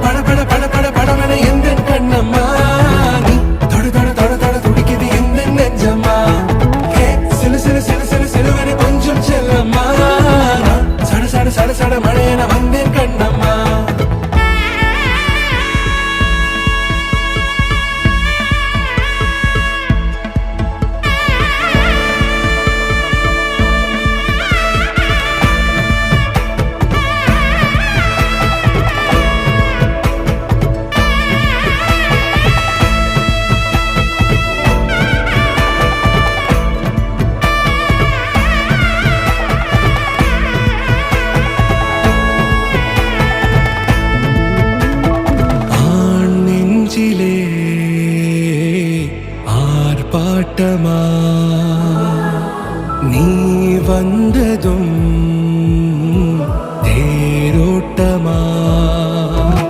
பட பட பட பட படவன எந்த கண்ணம்மா நீ தொட தொட தொட தொட துடிக்குது எந்த நெஞ்சம்மா ஹே சிலு சிலு சிலு சிலு சிலுவன கொஞ்சம் செல்லம்மா சட சட சட சட மழையன வந்தேன் கண்ணம்மா ஆர்ப்பாட்டமா